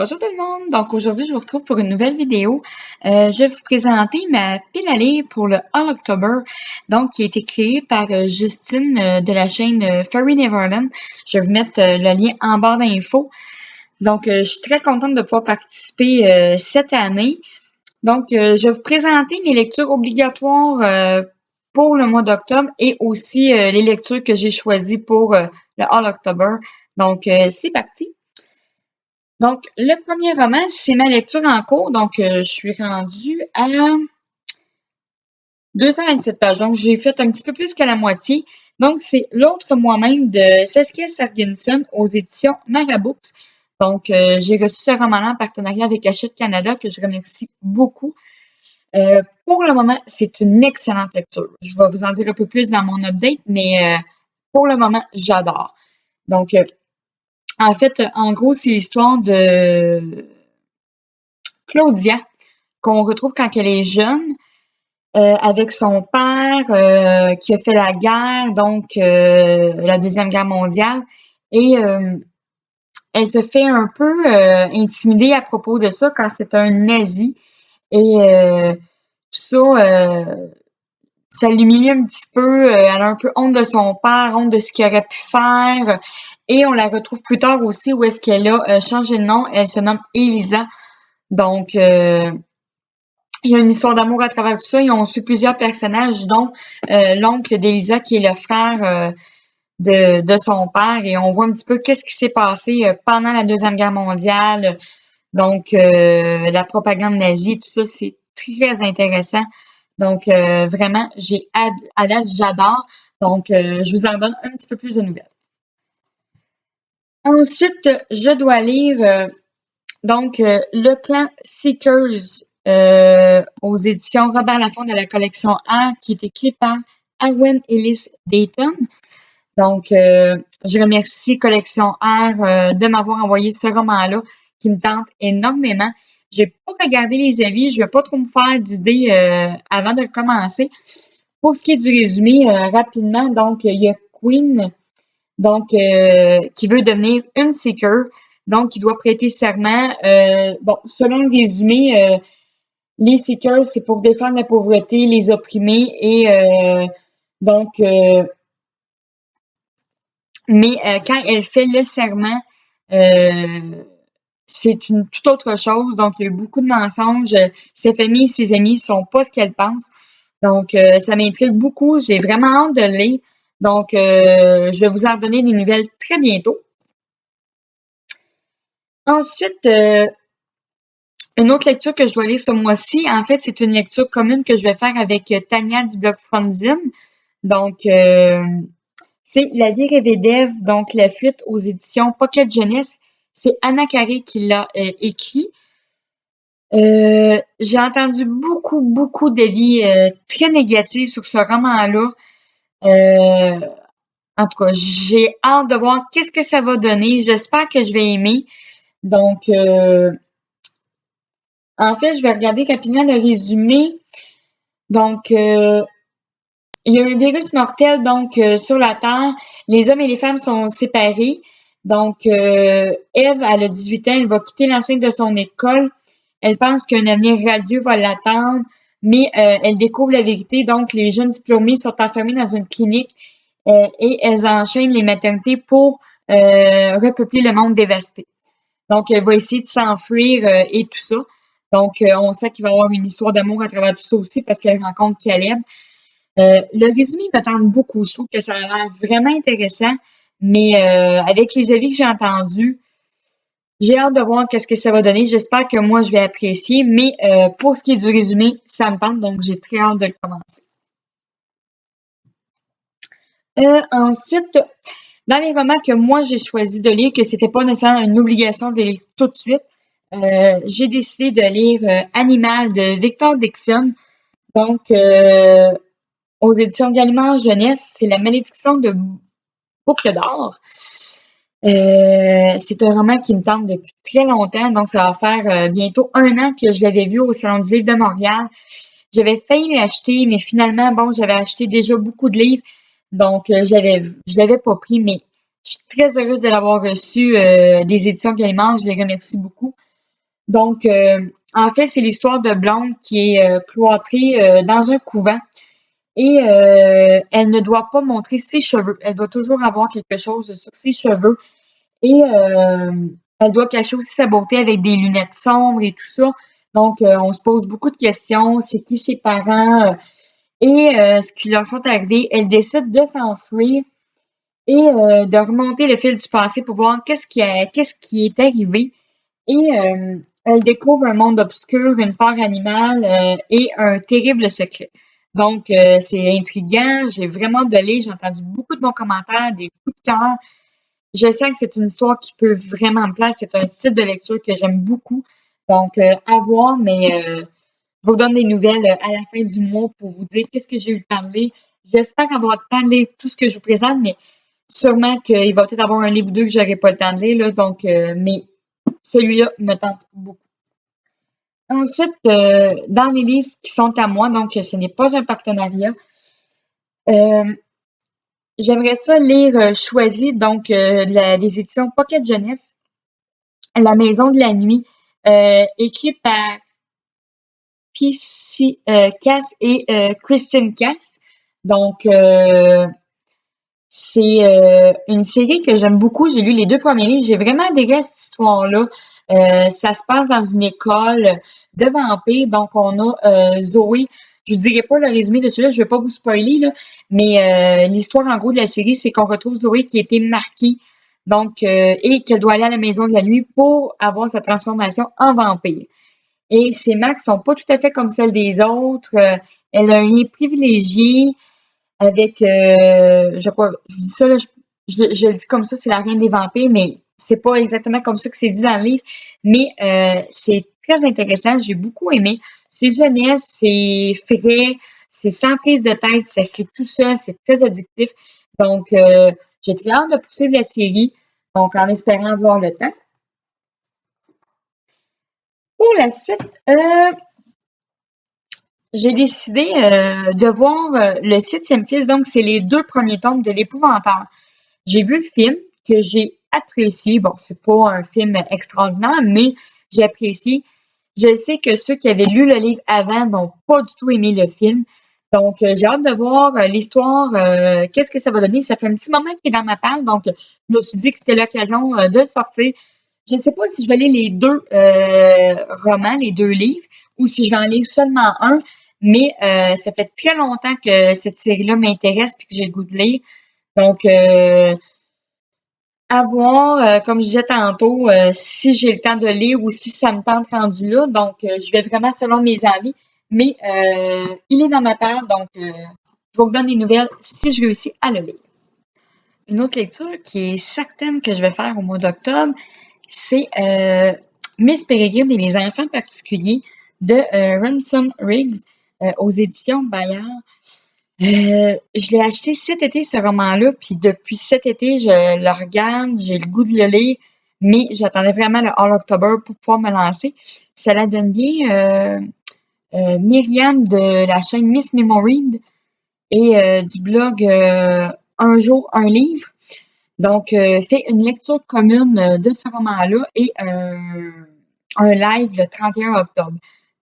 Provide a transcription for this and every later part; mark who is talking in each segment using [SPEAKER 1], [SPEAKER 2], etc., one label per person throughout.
[SPEAKER 1] Bonjour tout le monde! Donc aujourd'hui, je vous retrouve pour une nouvelle vidéo. Je vais vous présenter ma pile à lire pour le All October, donc qui a été créée par Justine de la chaîne Fairy Neverland. Je vais vous mettre le lien en barre d'infos. Donc, je suis très contente de pouvoir participer cette année. Donc, je vais vous présenter mes lectures obligatoires pour le mois d'octobre et aussi les lectures que j'ai choisies pour le All October. Donc, c'est parti! Donc, le premier roman, c'est ma lecture en cours. Donc, je suis rendue à 227 pages. Donc, j'ai fait un petit peu plus qu'à la moitié. Donc, c'est L'autre moi-même de Saskia Sarginson aux éditions Marabooks. Donc, j'ai reçu ce roman-là en partenariat avec Hachette Canada, que je remercie beaucoup. Pour le moment, c'est une excellente lecture. Je vais vous en dire un peu plus dans mon update, mais pour le moment, j'adore. Donc, en fait, en gros, c'est l'histoire de Claudia, qu'on retrouve quand elle est jeune, avec son père qui a fait la guerre, donc la Deuxième Guerre mondiale. Et elle se fait un peu intimider à propos de ça quand c'est un nazi. Et tout ça l'humilie un petit peu. Elle a un peu honte de son père, honte de ce qu'il aurait pu faire. Et on la retrouve plus tard aussi où est-ce qu'elle a changé de nom. Elle se nomme Elisa. Donc, il y a une histoire d'amour à travers tout ça. Ils ont su plusieurs personnages, dont l'oncle d'Elisa, qui est le frère de son père. Et on voit un petit peu qu'est-ce qui s'est passé pendant la Deuxième Guerre mondiale. Donc, la propagande nazie, tout ça, c'est très intéressant. Donc, vraiment, à date, j'adore. Donc, je vous en donne un petit peu plus de nouvelles. Ensuite, je dois lire Le Clan Seekers aux éditions Robert Laffont de la collection A, qui est écrit par Arwen Ellis Dayton. Donc, je remercie Collection R de m'avoir envoyé ce roman-là qui me tente énormément. Je n'ai pas regardé les avis, je ne vais pas trop me faire d'idées avant de le commencer. Pour ce qui est du résumé, rapidement, donc, il y a Queen, donc, qui veut devenir une Seeker, donc, qui doit prêter serment. Selon le résumé, les Seekers, c'est pour défendre la pauvreté, les opprimés et quand elle fait le serment, c'est une toute autre chose. Donc, il y a eu beaucoup de mensonges. Sa famille et ses amis sont pas ce qu'elle pense. Donc, ça m'intrigue beaucoup. J'ai vraiment hâte de le lire. Donc, je vais vous en donner des nouvelles très bientôt. Ensuite, une autre lecture que je dois lire ce mois-ci, en fait, c'est une lecture commune que je vais faire avec Tania du blog Fronzine. Donc, c'est La vie rêvée d'Ève, donc La fuite aux éditions Pocket Jeunesse. C'est Anna Carré qui l'a écrit. J'ai entendu beaucoup d'avis très négatifs sur ce roman-là. En tout cas, j'ai hâte de voir qu'est-ce que ça va donner. J'espère que je vais aimer. Donc, en fait, je vais regarder rapidement le résumé. Donc, il y a un virus mortel sur la Terre. Les hommes et les femmes sont séparés. Donc, Ève, elle a 18 ans, elle va quitter l'enceinte de son école. Elle pense qu'un avenir radieux va l'attendre, mais elle découvre la vérité. Donc, les jeunes diplômés sont enfermés dans une clinique et elles enchaînent les maternités pour repeupler le monde dévasté. Donc, elle va essayer de s'enfuir et tout ça. Donc, on sait qu'il va y avoir une histoire d'amour à travers tout ça aussi parce qu'elle rencontre Caleb. Le résumé me tente beaucoup. Je trouve que ça a l'air vraiment intéressant, mais avec les avis que j'ai entendus, j'ai hâte de voir qu'est-ce que ça va donner. J'espère que moi, je vais apprécier, mais pour ce qui est du résumé, ça me tente, donc j'ai très hâte de le commencer. Ensuite, dans les romans que moi, j'ai choisi de lire, que c'était pas nécessairement une obligation de les lire tout de suite, j'ai décidé de lire Animal de Victor Dixon. Donc, aux éditions Gallimard Jeunesse, c'est La malédiction de Boucle d'or. C'est un roman qui me tente depuis très longtemps, donc ça va faire bientôt 1 an que je l'avais vu au Salon du livre de Montréal. J'avais failli l'acheter, mais finalement, j'avais acheté déjà beaucoup de livres, donc je l'avais pas pris, mais je suis très heureuse de l'avoir reçu des éditions Gallimard, je les remercie beaucoup. Donc, en fait, c'est l'histoire de Blonde qui est cloîtrée dans un couvent et elle ne doit pas montrer ses cheveux. Elle doit toujours avoir quelque chose sur ses cheveux et elle doit cacher aussi sa beauté avec des lunettes sombres et tout ça. Donc, on se pose beaucoup de questions. C'est qui ses parents? Et ce qui leur sont arrivés. Elle décide de s'enfuir et de remonter le fil du passé pour voir qu'est-ce qui est arrivé. Et elle découvre un monde obscur, une part animale et un terrible secret. Donc, c'est intriguant. J'ai vraiment hâte de lire. J'ai entendu beaucoup de bons commentaires, des coups de cœur. Je sens que c'est une histoire qui peut vraiment me plaire. C'est un style de lecture que j'aime beaucoup. Donc, à voir, mais je vous donne des nouvelles à la fin du mois pour vous dire qu'est-ce que j'ai eu le temps de lire. J'espère avoir le temps de lire tout ce que je vous présente, mais sûrement qu'il va peut-être avoir un livre ou deux que j'aurai pas le temps de lire, là. Donc, mais celui-là me tente beaucoup. Ensuite, dans les livres qui sont à moi, donc ce n'est pas un partenariat, euh, j'aimerais ça lire Choisi, donc des éditions Pocket Jeunesse, La Maison de la Nuit, écrit par P.C. Cast et Christine Cast. Donc, c'est une série que j'aime beaucoup. J'ai lu les deux premiers livres. J'ai vraiment adhéré à cette histoire-là. Ça se passe dans une école de vampires. Donc, on a Zoé. Je ne dirai pas le résumé de celui-là, je ne vais pas vous spoiler, là, mais l'histoire en gros de la série, c'est qu'on retrouve Zoé qui a été marquée, donc, et qu'elle doit aller à la maison de la nuit pour avoir sa transformation en vampire. Et ses marques sont pas tout à fait comme celles des autres. Elle a un lien privilégié avec, je sais pas, je dis ça, là, je le dis comme ça, c'est la reine des vampires, mais c'est pas exactement comme ça que c'est dit dans le livre. Mais c'est très intéressant, j'ai beaucoup aimé. C'est jeunesse, c'est frais, c'est sans prise de tête, ça c'est tout ça, c'est très addictif. Donc, j'ai très hâte de poursuivre la série, donc en espérant avoir le temps. Pour la suite, j'ai décidé de voir le septième fils, donc c'est les deux premiers tomes de l'Épouvantail. J'ai vu le film que j'ai apprécié. Bon, c'est pas un film extraordinaire, mais j'ai apprécié. Je sais que ceux qui avaient lu le livre avant n'ont pas du tout aimé le film. Donc, j'ai hâte de voir l'histoire, qu'est-ce que ça va donner. Ça fait un petit moment qu'il est dans ma palle, donc je me suis dit que c'était l'occasion de le sortir. Je ne sais pas si je vais lire les deux romans, les deux livres, ou si je vais en lire seulement un, mais ça fait très longtemps que cette série-là m'intéresse et que j'ai le goût de lire. Donc, à voir, comme je disais tantôt, si j'ai le temps de lire ou si ça me tente rendu là. Donc, je vais vraiment selon mes avis. Mais il est dans ma part, donc je vous donne des nouvelles si je réussis à le lire. Une autre lecture qui est certaine que je vais faire au mois d'octobre, c'est Miss Peregrine et les enfants particuliers de Ransom Riggs aux éditions Bayard. Je l'ai acheté cet été, ce roman-là, puis depuis cet été, je le regarde, j'ai le goût de le lire, mais j'attendais vraiment le All October pour pouvoir me lancer. Ça la donne bien Myriam de la chaîne Miss Memory et du blog Un jour, un livre. Donc, fait une lecture commune de ce roman-là et un live le 31 octobre.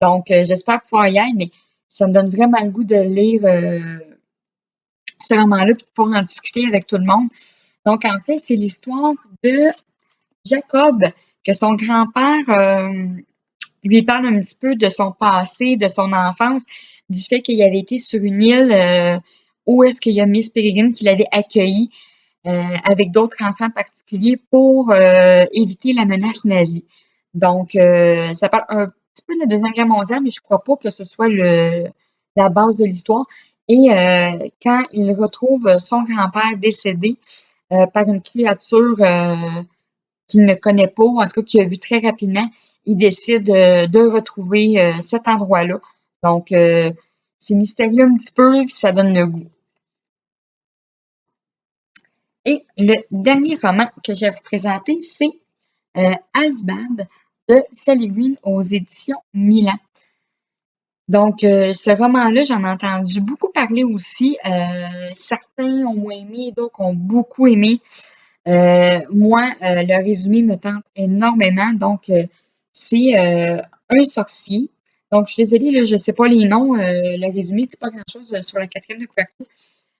[SPEAKER 1] Donc, j'espère pouvoir y aller, mais ça me donne vraiment le goût de lire ce roman-là puis de pouvoir en discuter avec tout le monde. Donc, en fait, c'est l'histoire de Jacob, que son grand-père lui parle un petit peu de son passé, de son enfance, du fait qu'il avait été sur une île où est-ce qu'il y a Miss Peregrine qui l'avait accueilli avec d'autres enfants particuliers pour éviter la menace nazie. Donc, ça parle un petit peu de la Deuxième Guerre mondiale, mais je crois pas que ce soit la base de l'histoire. Et quand il retrouve son grand-père décédé par une créature qu'il ne connaît pas, ou en tout cas qu'il a vu très rapidement, il décide de retrouver cet endroit-là. Donc, c'est mystérieux un petit peu, puis ça donne le goût. Et le dernier roman que je vais vous présenter, c'est Alvbad de Sally Green aux éditions Milan. Donc, ce roman-là, j'en ai entendu beaucoup parler aussi. Certains ont moins aimé, d'autres ont beaucoup aimé. Moi, le résumé me tente énormément. Donc, C'est un sorcier. Donc, je suis désolée, là, je sais pas les noms. Le résumé dit pas grand-chose sur la quatrième de couverture.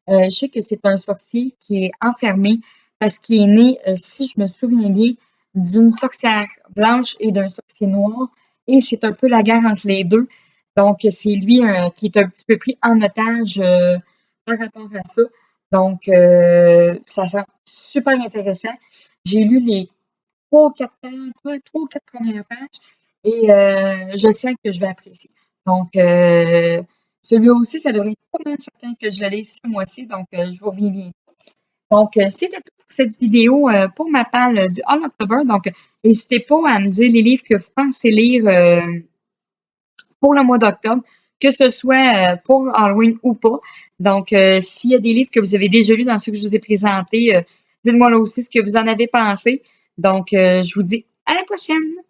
[SPEAKER 1] Je sais que c'est un sorcier qui est enfermé parce qu'il est né, si je me souviens bien, d'une sorcière blanche et d'un sorcier noir. Et c'est un peu la guerre entre les deux. Donc, c'est lui qui est un petit peu pris en otage par rapport à ça. Donc, ça semble super intéressant. J'ai lu les trois ou quatre pages, trois ou quatre premières pages et je sens que je vais apprécier. Donc, celui-là aussi, ça devrait être pas mal certain que je le lise ce mois-ci, donc je vous reviens bien. Donc, c'était tout pour cette vidéo pour ma palle du All October. Donc, n'hésitez pas à me dire les livres que vous pensez lire pour le mois d'octobre, que ce soit pour Halloween ou pas. Donc, s'il y a des livres que vous avez déjà lus dans ceux que je vous ai présentés, dites-moi là aussi ce que vous en avez pensé. Donc, je vous dis à la prochaine!